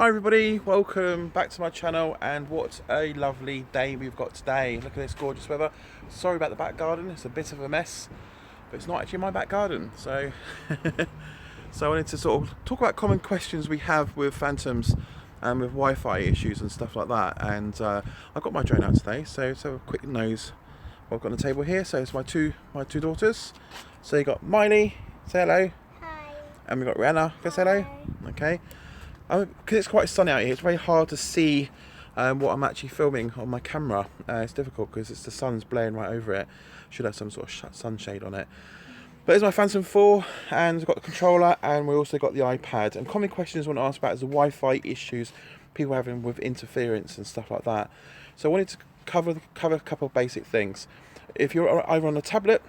Hi everybody, welcome back to my channel, and what a lovely day we've got today. Look at this gorgeous weather. Sorry about the back garden, it's a bit of a mess, but it's not actually my back garden. So I wanted to sort of talk about common questions we have with Phantoms and with Wi-Fi issues and stuff like that. And I've got my drone out today, so let's have a quick nose what I've got on the table here. So it's my two daughters. So you got Miley, say hello. Hi. And we've got Rihanna, go say hello. Okay. Because it's quite sunny out here, it's very hard to see what I'm actually filming on my camera. It's difficult because the sun's blaring right over it. Should have some sort of sunshade on it. But here's my Phantom 4, and we've got the controller, and we also got the iPad. And common questions I want to ask about is the Wi-Fi issues people are having with interference and stuff like that. So I wanted to cover a couple of basic things. If you're either on a tablet,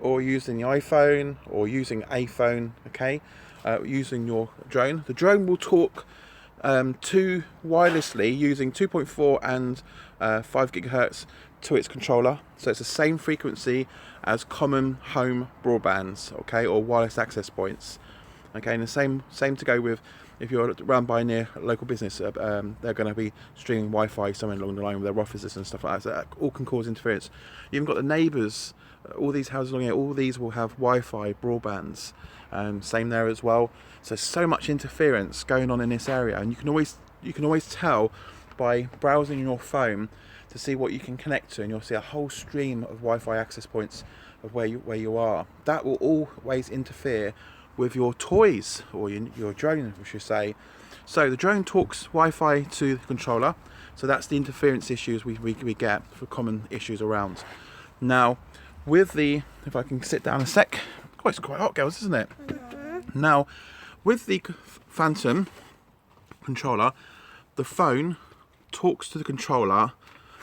or using the iPhone, or using a phone, okay, using your drone, the drone will talk to wirelessly using 2.4 and 5 gigahertz to its controller. So it's the same frequency as common home broadbands, okay, or wireless access points, okay. And the same to go with if you're around by near a local business. They're going to be streaming Wi-Fi somewhere along the line with their offices and stuff like that. So that all can cause interference. You've even got the neighbours. All these houses along here, all these will have Wi-Fi broadbands. Same there as well. So much interference going on in this area, and you can always tell by browsing your phone to see what you can connect to, and you'll see a whole stream of Wi-Fi access points of where you are. That will always interfere with your toys, or your drone, we should say. So the drone talks Wi-Fi to the controller. So that's the interference issues we get for common issues around. Now, with the, if I can sit down a sec. Oh, it's quite hot, girls, isn't it? Mm-hmm. Now, with the Phantom controller, the phone talks to the controller,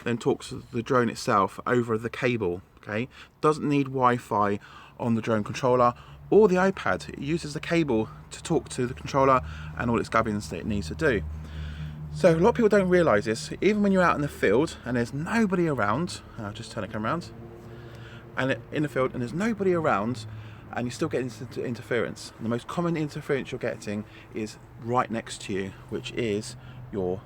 then talks to the drone itself over the cable, okay? Doesn't need Wi-Fi on the drone controller or the iPad. It uses the cable to talk to the controller and all its gubbins that it needs to do. So a lot of people don't realise this. Even when you're out in the field and there's nobody around, I'll just turn the camera around, and in the field and there's nobody around, and you still get interference. And the most common interference you're getting is right next to you, which is your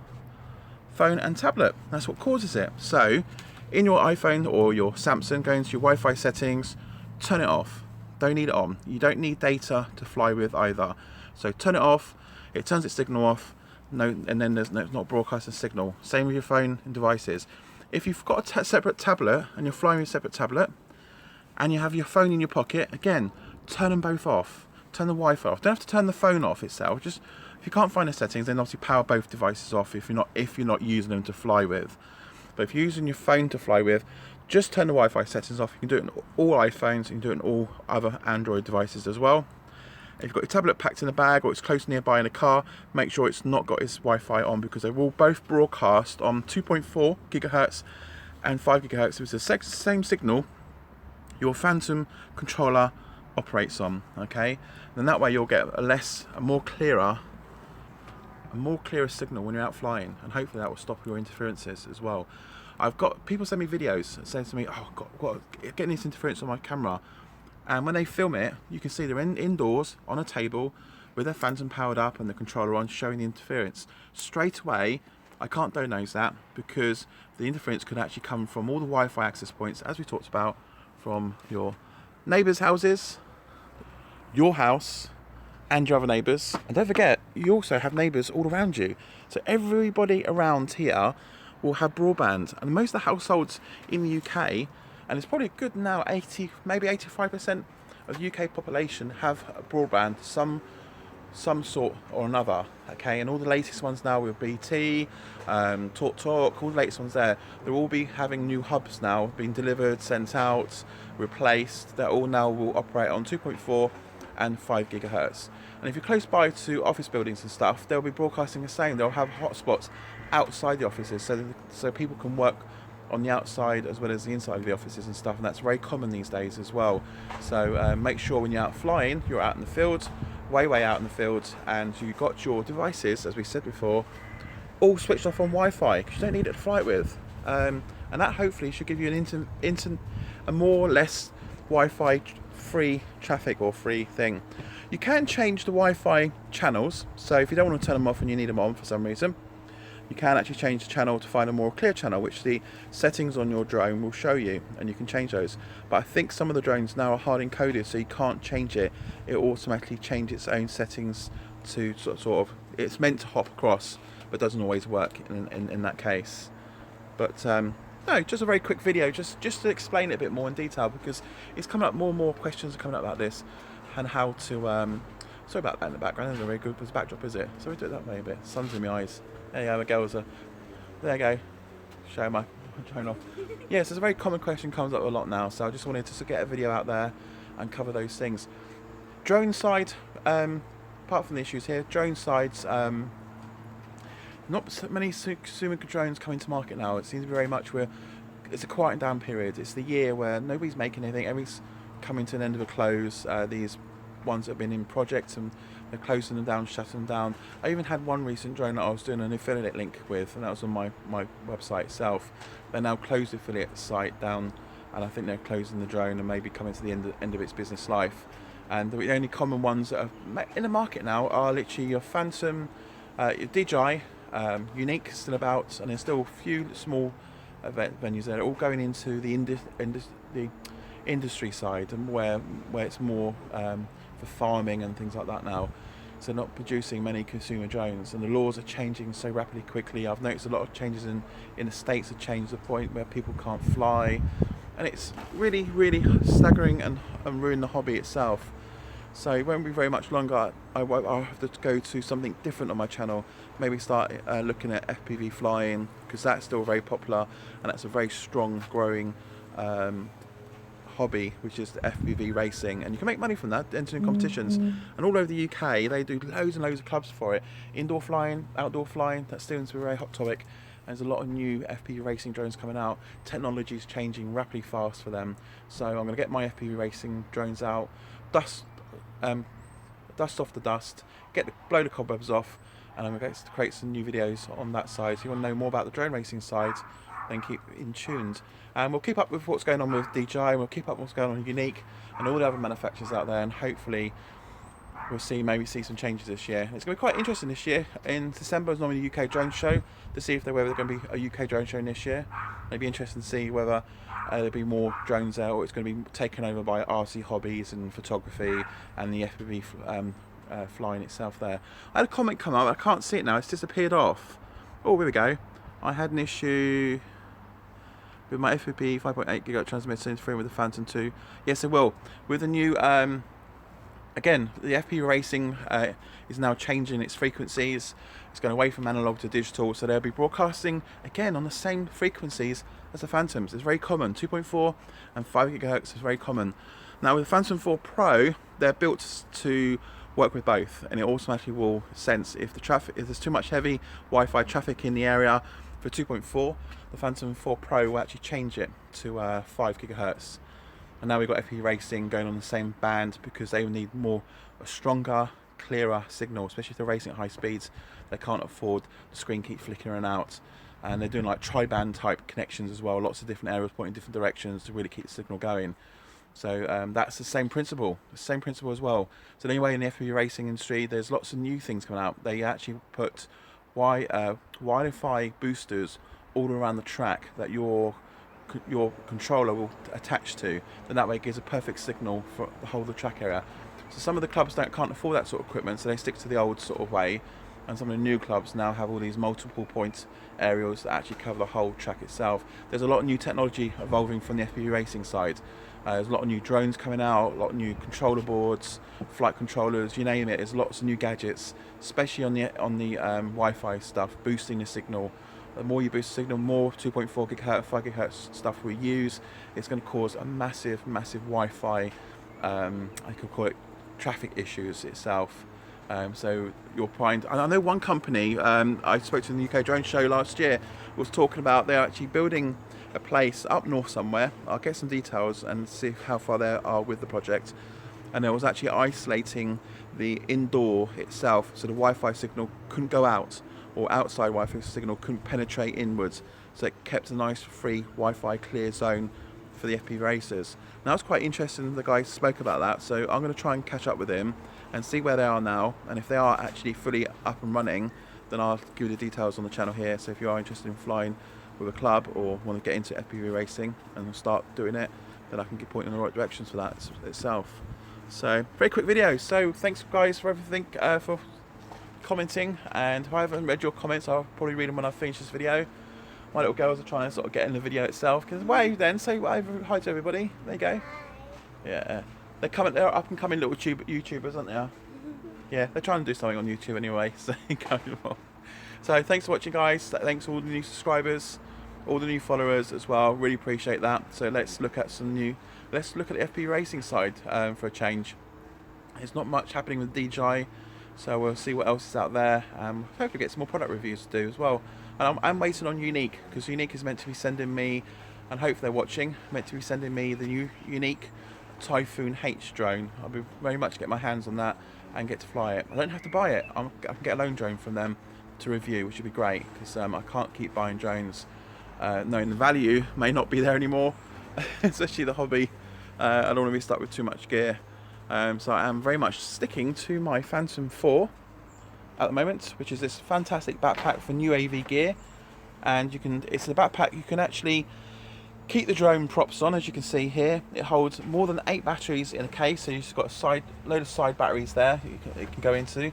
phone and tablet. That's what causes it. So in your iPhone or your Samsung, go into your Wi-Fi settings, turn it off. Don't need it on. You don't need data to fly with either. So turn it off. It turns its signal off. No, and then there's not broadcasting signal. Same with your phone and devices. If you've got a separate tablet and you're flying with a separate tablet, and you have your phone in your pocket, again, turn them both off. Turn the Wi-Fi off. Don't have to turn the phone off itself. Just, if you can't find the settings, then obviously power both devices off if you're not using them to fly with. But if you're using your phone to fly with, just turn the Wi-Fi settings off. You can do it on all iPhones. You can do it on all other Android devices as well. If you've got your tablet packed in a bag or it's close nearby in a car, make sure it's not got its Wi-Fi on, because they will both broadcast on 2.4 gigahertz and 5 gigahertz. If it's the same signal your Phantom controller operates on, okay? Then that way you'll get a more clearer signal when you're out flying, and hopefully that will stop your interferences as well. I've got people send me videos saying to me, oh God, getting this interference on my camera, and when they film it, you can see they're indoors on a table with their Phantom powered up and the controller on, showing the interference. Straight away, I can't diagnose that, because the interference could actually come from all the Wi-Fi access points, as we talked about, from your neighbours' houses, your house, and your other neighbours. And don't forget, you also have neighbours all around you. So everybody around here will have broadband. And most of the households in the UK, and it's probably good now, 80, maybe 85% of the UK population have broadband, some sort or another, okay? And all the latest ones now with BT, Talk, all the latest ones there, they'll all be having new hubs now, being delivered, sent out, replaced. They all now will operate on 2.4 and 5 gigahertz. And if you're close by to office buildings and stuff, they'll be broadcasting the same. They'll have hotspots outside the offices, so people can work on the outside as well as the inside of the offices and stuff, and that's very common these days as well. So make sure when you're out flying, you're out in the field, way out in the field, and you've got your devices, as we said before, all switched off on Wi-Fi, because you don't need it to fly it with. And that hopefully should give you a more or less Wi-Fi free traffic or free thing. You can change the Wi-Fi channels, so if you don't want to turn them off and you need them on for some reason, you can actually change the channel to find a more clear channel, which the settings on your drone will show you, and you can change those. But I think some of the drones now are hard encoded, so you can't change it. It automatically changes its own settings to sort of, it's meant to hop across, but doesn't always work in that case. But no, just a very quick video, just to explain it a bit more in detail, because it's coming up, more and more questions are coming up about this, and how to, sorry about that in the background, that's not very good as a backdrop, is it? So we do it that way a bit, sun's in my eyes. There you go, my girls are, there you go, show my drone off. Yes, there's a very common question, comes up a lot now, so I just wanted to get a video out there and cover those things. Drone side, apart from the issues here, drone sides, not so many consumer drones coming to market now. It seems very much it's a quieting down period. It's the year where nobody's making anything, everything's coming to an end of a close. These ones that have been in projects, and they're closing them down, shutting them down. I even had one recent drone that I was doing an affiliate link with, and that was on my website itself. They now closed the affiliate site down, and I think they're closing the drone and maybe coming to the end of its business life. And the only common ones that are in the market now are literally your Phantom, your DJI, Unique still about, and there's still a few small venues there, all going into the industry side, and where it's more for farming and things like that now. So not producing many consumer drones, and the laws are changing so rapidly quickly. I've noticed a lot of changes in the States have changed to the point where people can't fly, and it's really staggering and ruin the hobby itself. So it won't be very much longer. I'll have to go to something different on my channel, maybe start looking at FPV flying, because that's still very popular, and that's a very strong growing hobby, which is the FPV racing, and you can make money from that, entering competitions. And all over the UK they do loads and loads of clubs for it. Indoor flying, outdoor flying, that's still a very hot topic. And there's a lot of new FPV racing drones coming out. Technology is changing rapidly fast for them, so I'm going to get my FPV racing drones out, dust off the dust, blow the cobwebs off, and I'm going to create some new videos on that side. So if you want to know more about the drone racing side, then keep in tuned. And we'll keep up with what's going on with DJI, we'll keep up with what's going on with Unique and all the other manufacturers out there, and hopefully we'll maybe see some changes this year. It's going to be quite interesting this year. In December is normally the UK drone show, to see whether there's going to be a UK drone show this year. It'll be interesting to see whether there'll be more drones there, or it's going to be taken over by RC hobbies and photography and the FPV flying itself there. I had a comment come up, I can't see it now, it's disappeared off. Oh, here we go. I had an issue with my FPV 5.8 GHz transmitter interfering with the Phantom 2. Yes, it will. With the new, again, the FPV racing is now changing its frequencies. It's going away from analog to digital, so they'll be broadcasting again on the same frequencies as the Phantoms. It's very common. 2.4 and 5 GHz is very common. Now with the Phantom 4 Pro, they're built to work with both, and it automatically will sense if there's too much heavy Wi-Fi traffic in the area. For 2.4, the Phantom 4 Pro will actually change it to 5 GHz. And now we've got FPV racing going on the same band, because they will need a stronger, clearer signal, especially if they're racing at high speeds. They can't afford the screen keep flickering out, and they're doing like tri-band type connections as well, lots of different areas pointing different directions to really keep the signal going. So that's the same principle as well. So anyway, in the FPV racing industry, there's lots of new things coming out. They actually put Wi-Fi boosters all around the track that your controller will attach to, and that way it gives a perfect signal for the whole of the track area. So some of the clubs can't afford that sort of equipment, so they stick to the old sort of way, and some of the new clubs now have all these multiple point aerials that actually cover the whole track itself. There's a lot of new technology evolving from the FPV racing side. There's a lot of new drones coming out, a lot of new controller boards, flight controllers, you name it. There's lots of new gadgets, especially on the Wi-Fi stuff, boosting the signal. The more you boost the signal, more 2.4 GHz, 5 GHz stuff we use. It's going to cause a massive Wi-Fi, I could call it traffic issues itself. So you'll find, and I know one company I spoke to in the UK drone show last year was talking about they're actually building a place up north somewhere. I'll get some details and see how far they are with the project. And it was actually isolating the indoor itself, so the Wi-Fi signal couldn't go out, or outside Wi-Fi signal couldn't penetrate inwards. So it kept a nice free Wi-Fi clear zone for the FPV racers. Now, I was quite interested in the guy spoke about that, so I'm going to try and catch up with him and see where they are now, and if they are actually fully up and running, then I'll give you the details on the channel here. So if you are interested in flying with a club or want to get into FPV racing and start doing it, then I can point you in the right directions for that itself. So very quick video. So thanks guys for everything, for commenting, and if I haven't read your comments, I'll probably read them when I finish this video. My little girls are trying to sort of get in the video itself, because wave then, say hi to everybody. There you go. Yeah, they're up and coming little YouTubers, aren't they? Yeah, they're trying to do something on YouTube anyway, so so thanks for watching guys, thanks to all the new subscribers, all the new followers as well, really appreciate that. So let's look at the FPV racing side for a change. There's not much happening with DJI, so we'll see what else is out there. Hopefully get some more product reviews to do as well. And I'm waiting on Unique, because Unique is meant to be sending me, and hope they're watching, meant to be sending me the new Unique Typhoon H drone. I'll be very much get my hands on that and get to fly it. I don't have to buy it. I can get a loan drone from them to review, which would be great, because I can't keep buying drones knowing the value may not be there anymore, especially the hobby. I don't want to be stuck with too much gear. So I am very much sticking to my Phantom 4 at the moment, which is this fantastic backpack for new AV gear. And it's a backpack you can actually keep the drone props on, as you can see here. It holds more than 8 batteries in a case, so you've just got a load of side batteries there it can go into.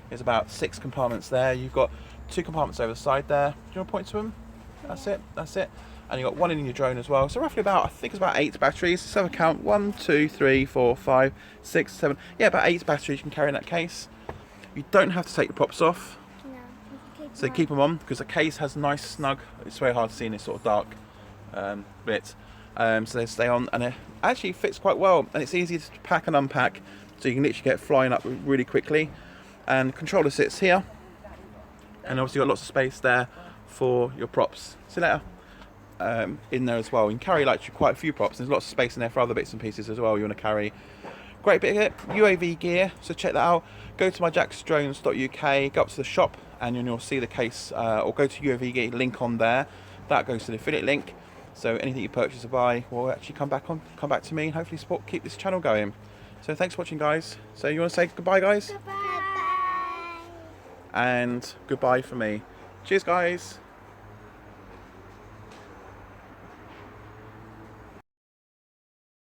There's about 6 compartments there. You've got 2 compartments over the side there. Do you want to point to them? That's it. And you've got 1 in your drone as well. So roughly I think it's about 8 batteries. So have a count, 1, 2, 3, 4, 5, 6, 7. Yeah, about 8 batteries you can carry in that case. You don't have to take the props off. No, so keep them on, because the case has nice snug. It's very hard to see in this sort of dark bit. So they stay on, and it actually fits quite well, and it's easy to pack and unpack, so you can literally get flying up really quickly. And controller sits here, and obviously you've got lots of space there for your props. See you later. In there as well. You can carry like quite a few props. There's lots of space in there for other bits and pieces as well you want to carry. Great bit of it, UAV gear, so check that out. Go to myjacksdrones.uk, go up to the shop, and you'll see the case, or go to UAV gear, link on there. That goes to the affiliate link. So anything you purchase or buy will actually come back to me, and hopefully keep this channel going. So thanks for watching guys. So you want to say goodbye guys? Goodbye. And goodbye for me. Cheers guys.